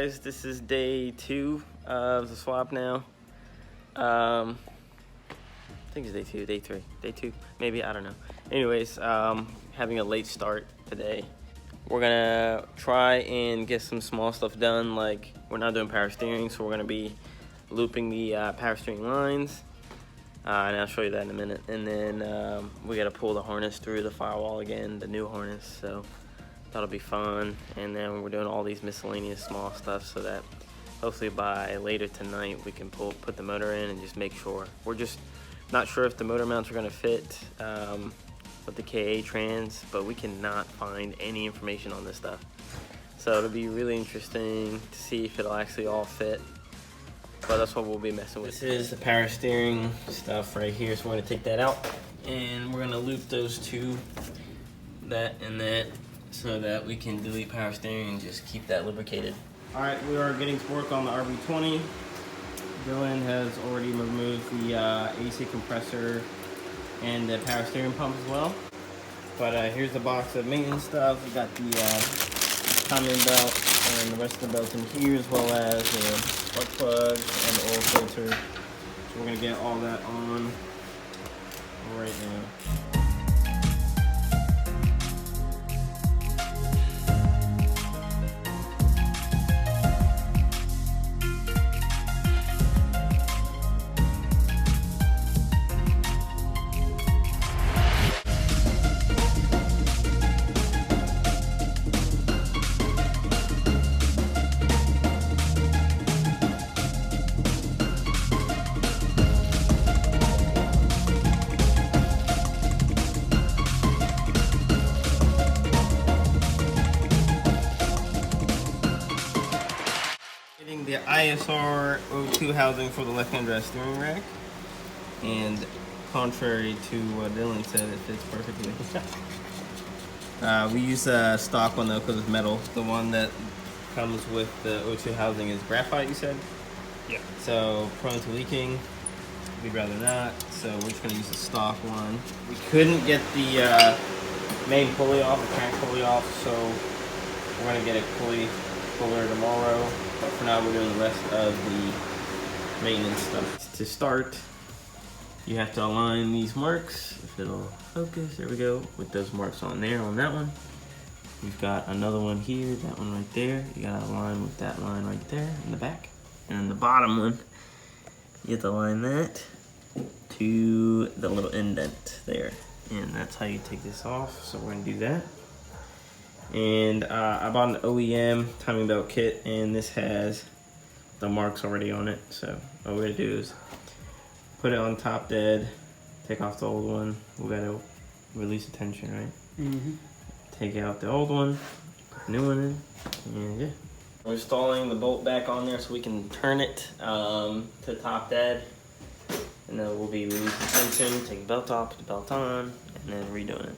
guys, this is day 2 of the swap now. I think it's day 2, day 3, day 2, maybe, I don't know. Anyways, having a late start today. We're gonna try and get some small stuff done, like we're not doing power steering, so we're gonna be looping the power steering lines. And I'll show you that in a minute. And then we gotta pull the harness through the firewall again, the new harness, so that'll be fun. And then we're doing all these miscellaneous small stuff so that hopefully by later tonight we can put the motor in and just make sure. We're just not sure if the motor mounts are gonna fit with the KA trans, but we cannot find any information on this stuff. So it'll be really interesting to see if it'll actually all fit. But that's what we'll be messing with. This is the power steering stuff right here, so we're gonna take that out and we're gonna loop those two, that and that, so that we can delete power steering and just keep that lubricated. All right, we are getting to work on the RB20. Dylan has already removed the AC compressor and the power steering pump as well. But here's the box of maintenance stuff. We got the timing belt and the rest of the belts in here, as well as the spark plug and the oil filter. So we're gonna get all that on right now. The ISR O2 housing for the left-hand drive steering rack, and contrary to what Dylan said, it fits perfectly. We use a stock one though because it's metal. The one that comes with the O2 housing is graphite, you said? Yeah. So prone to leaking, we'd rather not, so we're just going to use a stock one. We couldn't get the main pulley off, the crank pulley off, so we're going to get a pulley puller tomorrow. But for now, we're doing the rest of the maintenance stuff. To start, you have to align these marks. If it'll focus, there we go, with those marks on there, on that one. We've got another one here, that one right there. You gotta align with that line right there in the back. And then the bottom one, you have to align that to the little indent there. And that's how you take this off, so we're gonna do that. And I bought an OEM timing belt kit, and this has the marks already on it. So all we're gonna do is put it on top dead, take off the old one. We gotta release the tension, right? Mm-hmm. Take out the old one, put the new one in, and yeah. We're installing the bolt back on there so we can turn it to top dead. And then we'll be releasing tension, take the belt off, put the belt on, and then redoing it.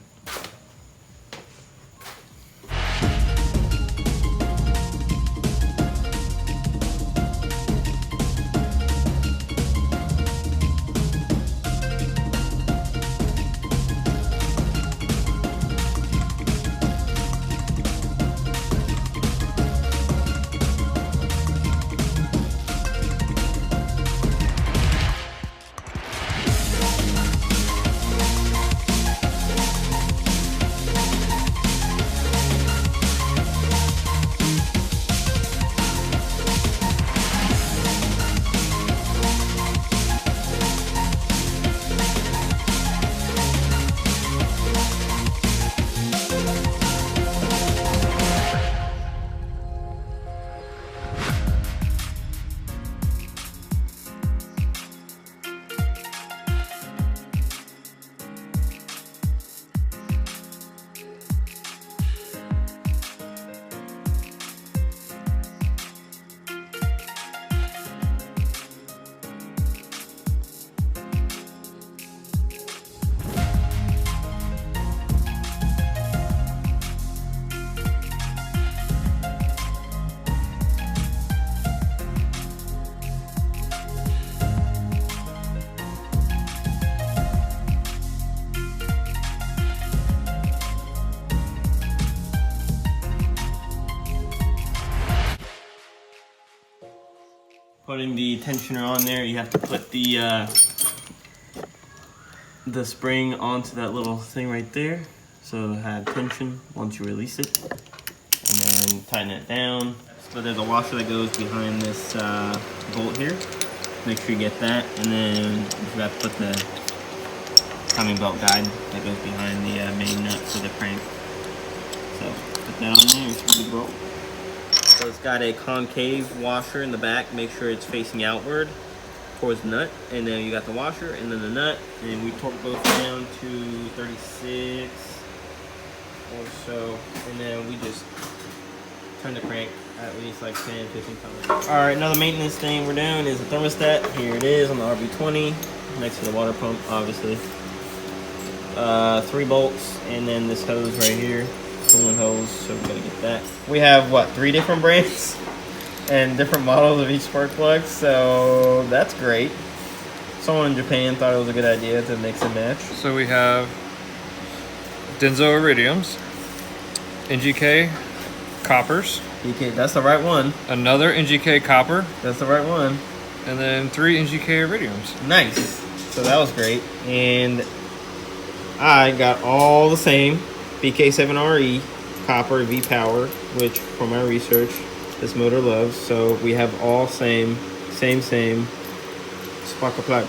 putting the tensioner on there, you have to put the spring onto that little thing right there, so it'll have tension once you release it, and then tighten it down. So there's a washer that goes behind this bolt here. Make sure you get that, and then you forgot to put the timing belt guide that goes behind the main nut for the crank. So put that on there, it's good to go. So it's got a concave washer in the back. Make sure it's facing outward towards the nut, and then you got the washer and then the nut, and we torque both down to 36 or so, and then we just turn the crank at least like 10, 15 times. All right, another maintenance thing we're doing is the thermostat. Here it is on the RB20, next to the water pump, obviously. 3 bolts, and then this hose right here, coolant hose, so we gotta get that. We have, what, 3 different brands? And different models of each spark plug, so that's great. Someone in Japan thought it was a good idea to mix and match. So we have Denso iridiums, NGK coppers. Okay, that's the right one. Another NGK copper. That's the right one. And then 3 NGK iridiums. Nice. So that was great. And I got all the same BK7RE copper V-Power, which from my research, this motor loves. So we have all same spark plug.